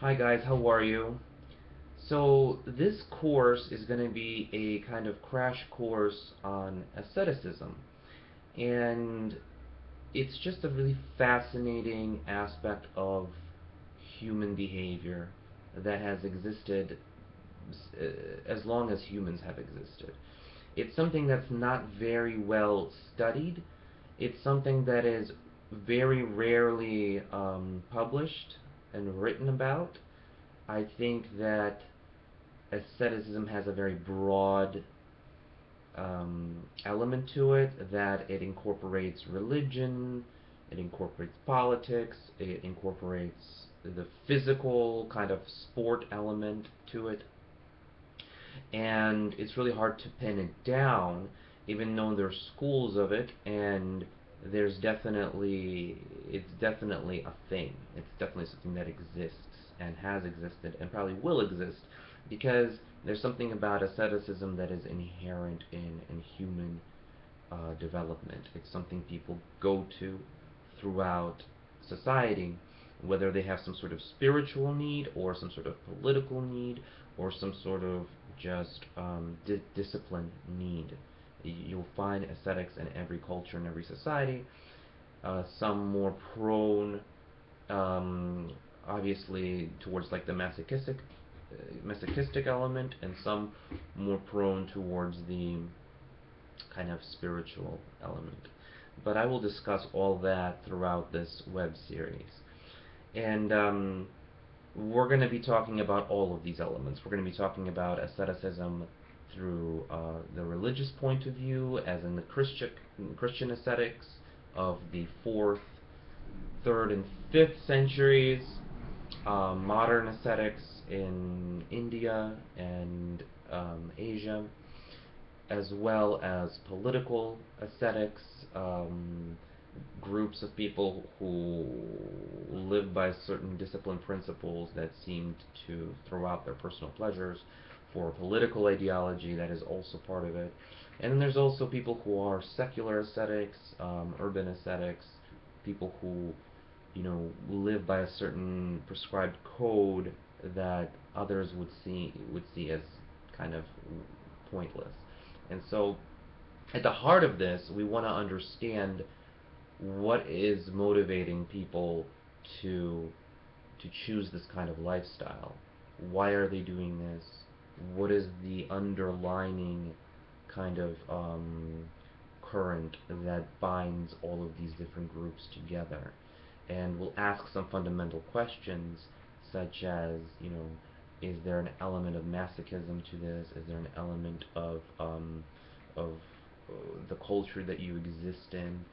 Hi guys, how are you? So this course is going to be a kind of crash course on asceticism, and it's just a really fascinating aspect of human behavior that has existed as long as humans have existed. It's something that's not very well studied. It's something that is very rarely published and written about. I think that asceticism has a very broad element to it, that it incorporates religion, it incorporates politics, it incorporates the physical kind of sport element to it, and it's really hard to pin it down, even though there's schools of it, and it's definitely a thing. It's definitely something that exists and has existed and probably will exist because there's something about asceticism that is inherent in human development. It's something people go to throughout society, whether they have some sort of spiritual need or some sort of political need or some sort of just discipline need. You'll find ascetics in every culture and every society. Some more prone, um, obviously, towards like the masochistic element, and some more prone towards the kind of spiritual element. But I will discuss all that throughout this web series. And we're going to be talking about all of these elements. We're going to be talking about asceticism through the religious point of view, as in the Christian ascetics of the 4th, 3rd, and 5th centuries, modern ascetics in India and Asia, as well as political ascetics, groups of people who live by certain discipline principles that seemed to throw out their personal pleasures for political ideology that is also part of it. And then there's also people who are secular ascetics, urban ascetics, people who, live by a certain prescribed code that others would see as kind of pointless. And so, at the heart of this, we want to understand what is motivating people to to choose this kind of lifestyle. Why are they doing this? What is the underlining kind of current that binds all of these different groups together? And we'll ask some fundamental questions, such as, is there an element of masochism to this? Is there an element of the culture that you exist in?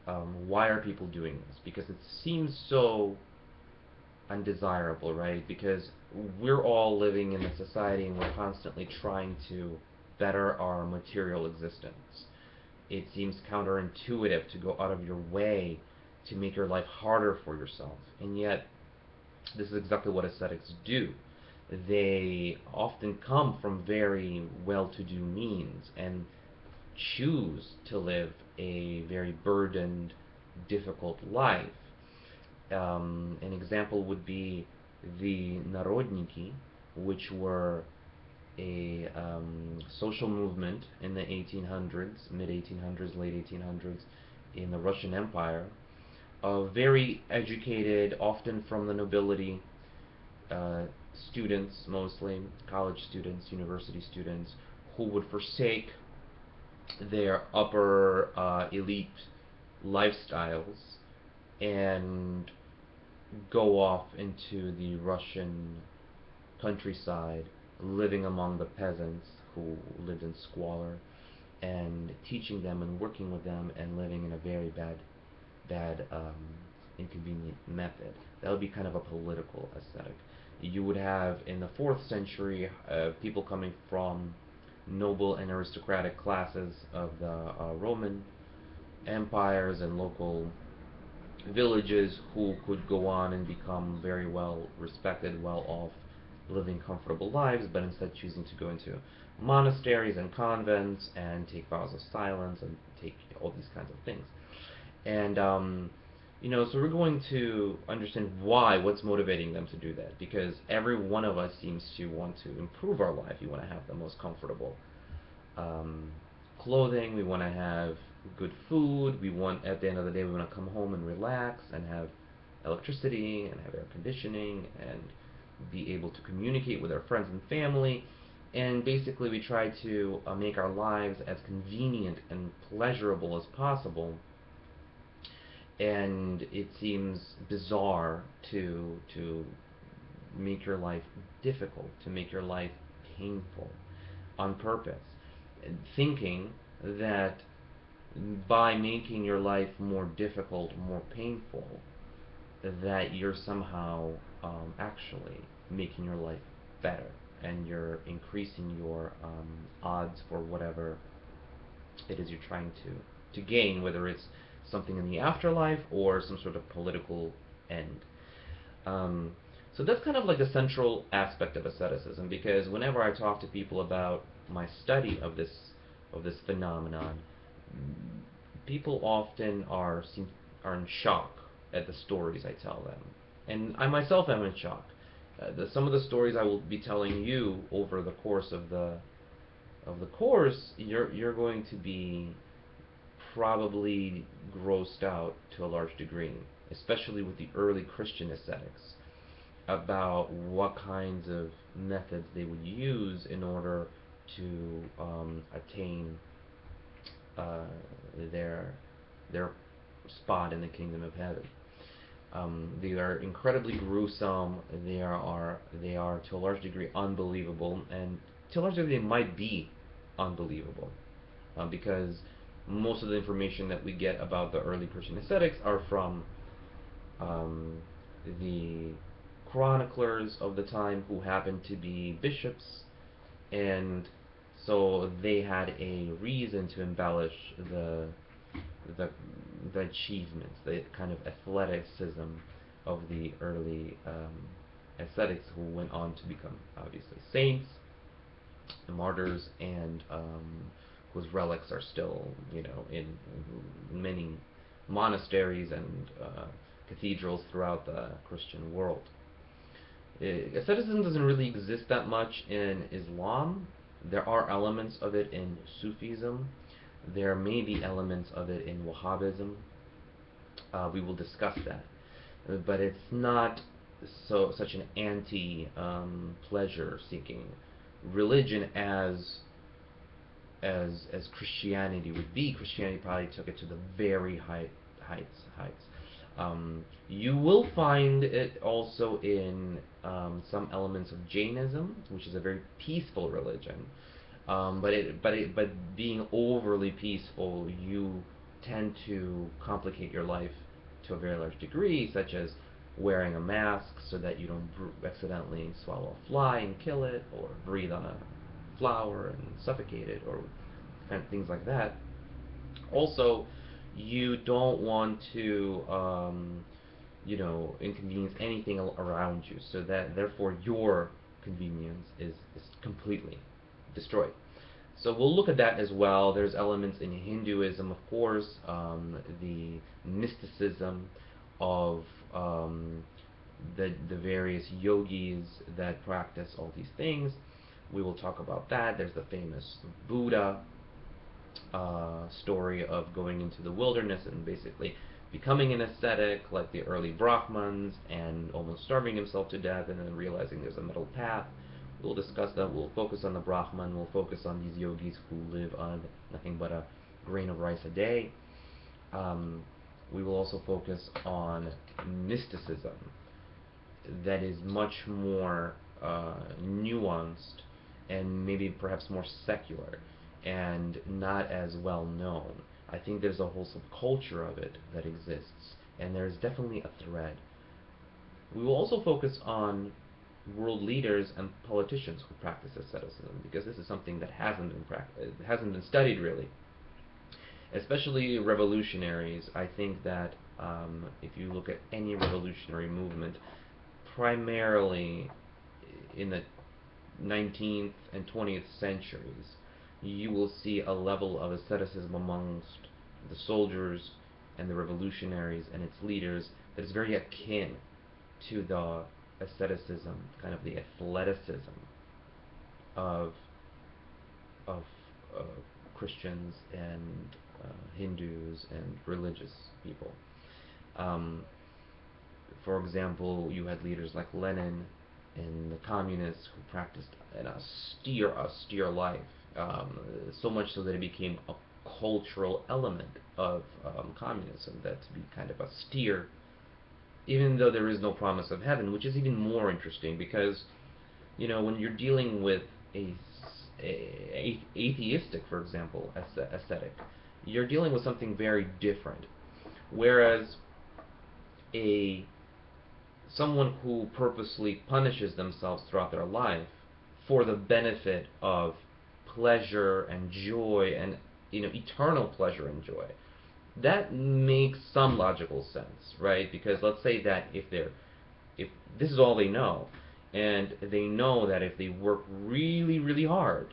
Why are people doing this? Because it seems so undesirable, right? Because we're all living in a society and we're constantly trying to better our material existence. It seems counterintuitive to go out of your way to make your life harder for yourself. And yet, this is exactly what ascetics do. They often come from very well to do means and choose to live a very burdened, difficult life. An example would be the Narodniki, which were a social movement in the 1800s, mid 1800s, late 1800s, in the Russian Empire, of very educated, often from the nobility, uh, students, mostly college students, university students, who would forsake their upper elite lifestyles and go off into the Russian countryside, living among the peasants who lived in squalor, and teaching them and working with them and living in a very inconvenient method. That would be kind of a political aesthetic. You would have in the 4th century people coming from noble and aristocratic classes of the Roman empires and local villages who could go on and become very well respected, well off, living comfortable lives, but instead choosing to go into monasteries and convents and take vows of silence and take all these kinds of things. And So we're going to understand what's motivating them to do that, because every one of us seems to want to improve our life. You want to have the most comfortable um, clothing. We want to have good food. We want, at the end of the day, we want to come home and relax and have electricity and have air conditioning and be able to communicate with our friends and family. And basically, we try to make our lives as convenient and pleasurable as possible. And it seems bizarre to make your life difficult, to make your life painful on purpose, thinking that by making your life more difficult, more painful, that you're somehow actually making your life better, and you're increasing your odds for whatever it is you're trying to gain, whether it's something in the afterlife or some sort of political end. Um, so that's kind of like the central aspect of asceticism, because whenever I talk to people about my study of this phenomenon, people often are in shock at the stories I tell them, and I myself am in shock. Some of the stories I will be telling you over the course of the course, you're going to be probably grossed out to a large degree, especially with the early Christian ascetics, about what kinds of methods they would use in order to attain uh, their their spot in the kingdom of heaven. They are incredibly gruesome. They are to a large degree unbelievable, and to a large degree they might be unbelievable, because most of the information that we get about the early Christian ascetics are from um, the chroniclers of the time, who happened to be bishops, and so they had a reason to embellish the the achievements, the kind of athleticism of the early ascetics, who went on to become obviously saints, martyrs, and whose relics are still, in many monasteries and cathedrals throughout the Christian world. Asceticism doesn't really exist that much in Islam. There are elements of it in Sufism. There may be elements of it in Wahhabism. We will discuss that, but it's not such an anti pleasure-seeking religion as Christianity would be. Christianity probably took it to the very heights. You will find it also in some elements of Jainism, which is a very peaceful religion. But being overly peaceful, you tend to complicate your life to a very large degree, such as wearing a mask so that you don't accidentally swallow a fly and kill it, or breathe on a flower and suffocate it, or kind of things like that. Also, you don't want to inconvenience anything around you, so that therefore your convenience is completely destroyed. So we'll look at that as well. There's elements in Hinduism, of course, the mysticism of the various yogis that practice all these things. We will talk about that. There's the famous Buddha story of going into the wilderness and basically becoming an ascetic like the early Brahmins, and almost starving himself to death, and then realizing there's a middle path. We'll discuss that. We'll focus on the Brahman. We'll focus on these yogis who live on nothing but a grain of rice a day. Um, we will also focus on mysticism, that is much more nuanced, and maybe perhaps more secular, and not as well known. I think there's a whole subculture of it that exists, and there's definitely a thread. We will also focus on world leaders and politicians who practice asceticism, because this is something that hasn't been studied really, especially revolutionaries. I think that if you look at any revolutionary movement, primarily in the 19th and 20th centuries, you will see a level of asceticism amongst the soldiers and the revolutionaries and its leaders that is very akin to the asceticism, kind of the athleticism of of uh, Christians and Hindus and religious people. Um, for example, you had leaders like Lenin and the communists who practiced an austere life, so much so that it became a cultural element of communism, that to be kind of austere, even though there is no promise of heaven, which is even more interesting because, when you're dealing with a atheistic, for example, ascetic, you're dealing with something very different. Whereas a someone who purposely punishes themselves throughout their life for the benefit of pleasure and joy and eternal pleasure and joy, that makes some logical sense, right? Because let's say that if this is all they know, and they know that if they work really, really hard,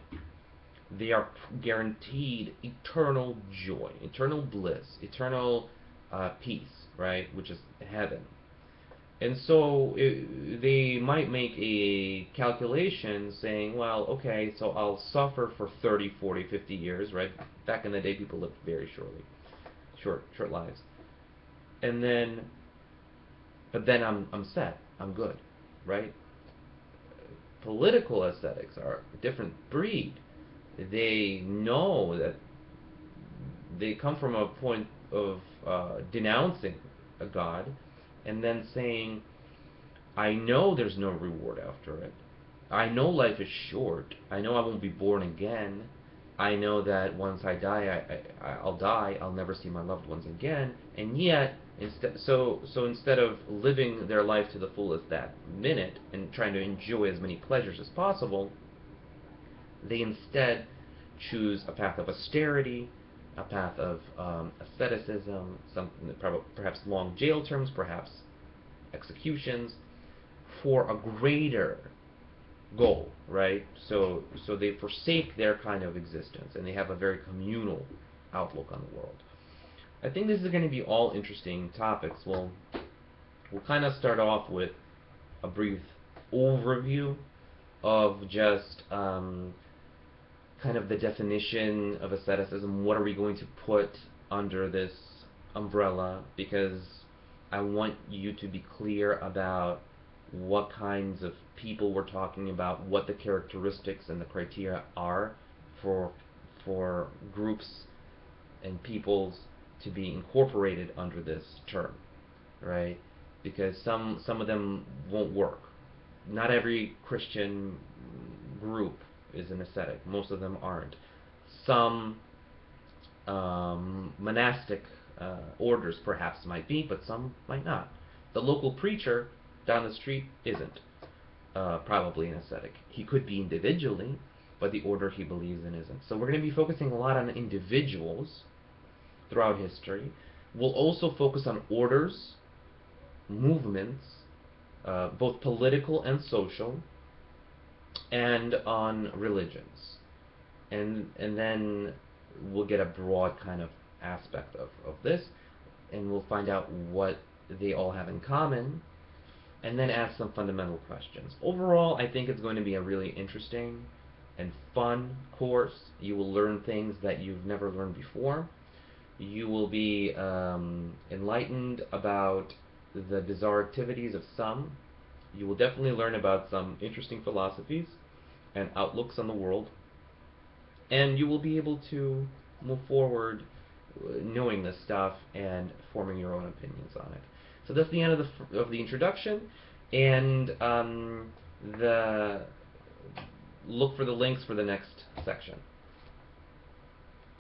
they are guaranteed eternal joy, eternal bliss, eternal peace, right? Which is heaven. And so they might make a calculation saying, well, okay, so I'll suffer for 30, 40, 50 years, right? Back in the day, people lived very short lives. And then, but then I'm set, I'm good, right? Political ascetics are a different breed. They know that they come from a point of denouncing a God and then saying, I know there's no reward after it. I know life is short. I know I won't be born again. I know that once I die, I'll die. I'll never see my loved ones again. And yet, instead of living their life to the fullest that minute and trying to enjoy as many pleasures as possible, they instead choose a path of austerity, a path of asceticism, something perhaps long jail terms, perhaps executions, for a greater goal, right? So they forsake their kind of existence and they have a very communal outlook on the world. I think this is going to be all interesting topics. We'll kind of start off with a brief overview of just kind of the definition of asceticism. What are we going to put under this umbrella? Because I want you to be clear about what kinds of people we're talking about, what the characteristics and the criteria are for groups and peoples to be incorporated under this term, right? Because some of them won't work. Not every Christian group is an ascetic. Most of them aren't. Some monastic orders perhaps might be, but some might not. The local preacher down the street isn't probably an ascetic. He could be individually, but the order he believes in isn't. So we're going to be focusing a lot on individuals throughout history. We'll also focus on orders, movements, both political and social, and on religions. And then we'll get a broad kind of aspect of this, and we'll find out what they all have in common, and then ask some fundamental questions. Overall, I think it's going to be a really interesting and fun course. You will learn things that you've never learned before. You will be enlightened about the bizarre activities of some. You will definitely learn about some interesting philosophies and outlooks on the world. And you will be able to move forward knowing this stuff and forming your own opinions on it. So that's the end of the introduction, and the look for the links for the next section.